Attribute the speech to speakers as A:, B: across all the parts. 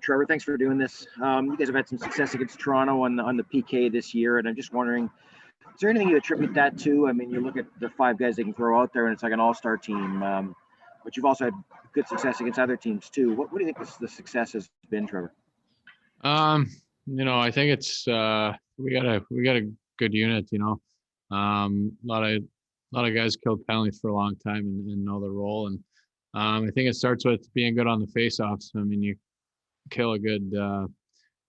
A: Trevor, thanks for doing this. You guys have had some success against Toronto on the PK this year, and I'm just wondering, is there anything you attribute that to? I mean, you look at the five guys they can throw out there, and it's like an all-star team. But you've also had good success against other teams too. What do you think the success has been, Trevor?
B: I think it's we got a good unit. A lot of guys killed penalties for a long time and know their role. And I think it starts with being good on the faceoffs. I mean, you kill a good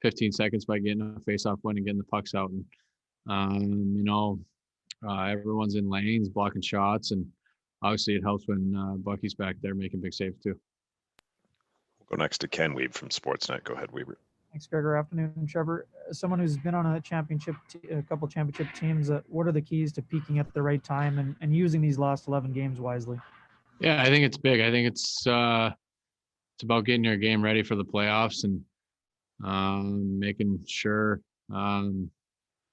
B: 15 seconds by getting a faceoff win and getting the pucks out. And everyone's in lanes blocking shots, and obviously it helps when Bucky's back there making big saves too.
C: We'll go next to Ken Weeb from Sportsnet. Go ahead, Weaver.
D: Thanks, Gregor. Afternoon, Trevor. As someone who's been on a couple championship teams, what are the keys to peaking at the right time and using these last 11 games wisely?
B: Yeah, I think it's big. I think it's about getting your game ready for the playoffs and making sure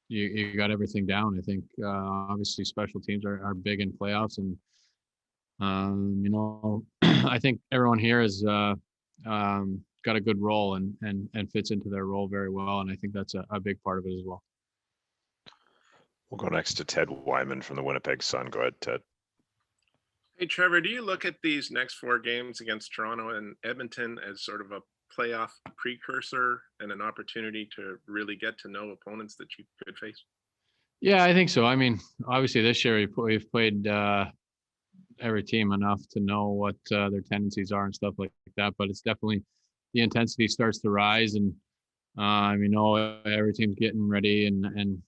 B: you got everything down. I think obviously special teams are big in playoffs, and I think everyone here has got a good role and fits into their role very well, and I think that's a big part of it as well.
C: We'll go next to Ted Wyman from the Winnipeg Sun. Go ahead, Ted.
E: Hey, Trevor, do you look at these next 4 games against Toronto and Edmonton as sort of a playoff precursor and an opportunity to really get to know opponents that you could face?
B: Yeah, I think so. I mean, obviously this year we've played every team enough to know what their tendencies are and stuff like that, but it's definitely the intensity starts to rise, and every team's getting ready and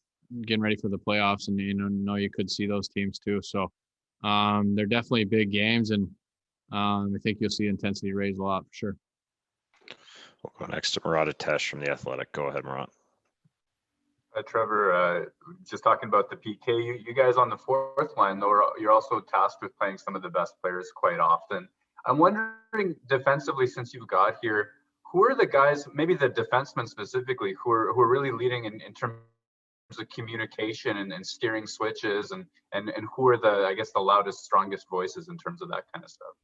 B: getting ready for the playoffs, and you could see those teams too. So they're definitely big games, and I think you'll see intensity raise a lot for sure.
C: We'll go next to Murat Atesh from The Athletic. Go ahead, Murat.
F: Trevor, just talking about the PK, you guys on the fourth line, though, you're also tasked with playing some of the best players quite often. I'm wondering, defensively, since you've got here, who are the guys, maybe the defensemen specifically, who are really leading in terms of communication and steering switches, and who are the loudest, strongest voices in terms of that kind of stuff?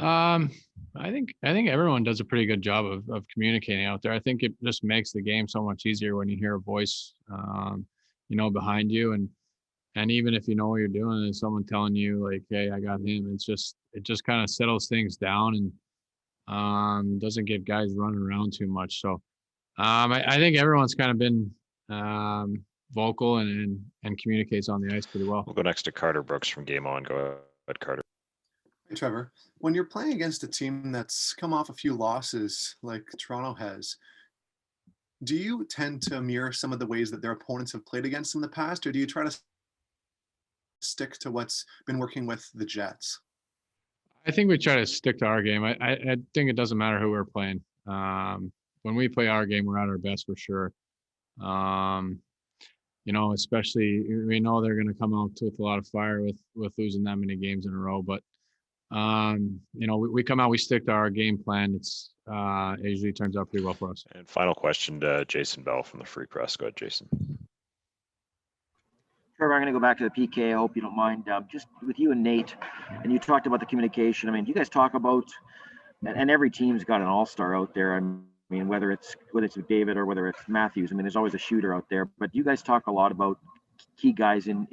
B: I think everyone does a pretty good job of communicating out there. I think it just makes the game so much easier when you hear a voice, behind you, and even if you know what you're doing and someone telling you like, "Hey, I got him," it just kind of settles things down and doesn't get guys running around too much. So I think everyone's kind of been vocal and communicates on the ice pretty well.
C: We'll go next to Carter Brooks from Game On. Go ahead, Carter.
G: Hey, Trevor, when you're playing against a team that's come off a few losses like Toronto has, do you tend to mirror some of the ways that their opponents have played against them in the past, or do you try to stick to what's been working with the Jets?
B: I think we try to stick to our game. I think it doesn't matter who we're playing. When we play our game, we're at our best for sure. Especially we know they're going to come out with a lot of fire with losing that many games in a row, but we come out, we stick to our game plan. It usually turns out pretty well for us.
C: And final question to Jason Bell from the Free Press. Go ahead, Jason.
A: Trevor, I'm going to go back to the PK. I hope you don't mind. Just with you and Nate, and you talked about the communication. I mean, do you guys talk about, and every team's got an all-star out there. I mean, whether it's David or whether it's Matthews. I mean, there's always a shooter out there. But do you guys talk a lot about key guys to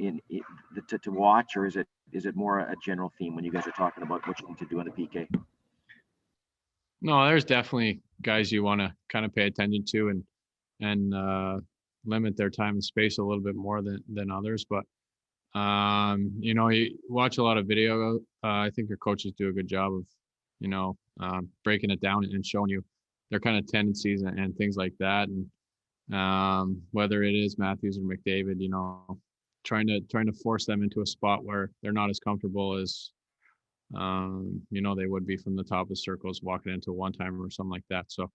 A: watch, or is it more a general theme when you guys are talking about what you need to do on the PK?
B: No, there's definitely guys you want to kind of pay attention to and limit their time and space a little bit more than others. But you watch a lot of video. I think your coaches do a good job of breaking it down and showing you their kind of tendencies and things like that. And whether it is Matthews or McDavid, trying to force them into a spot where they're not as comfortable as they would be from the top of circles walking into a one-timer or something like that. So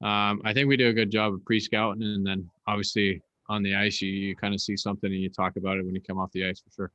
B: I think we do a good job of pre-scouting, and then obviously on the ice you kind of see something and you talk about it when you come off the ice for sure.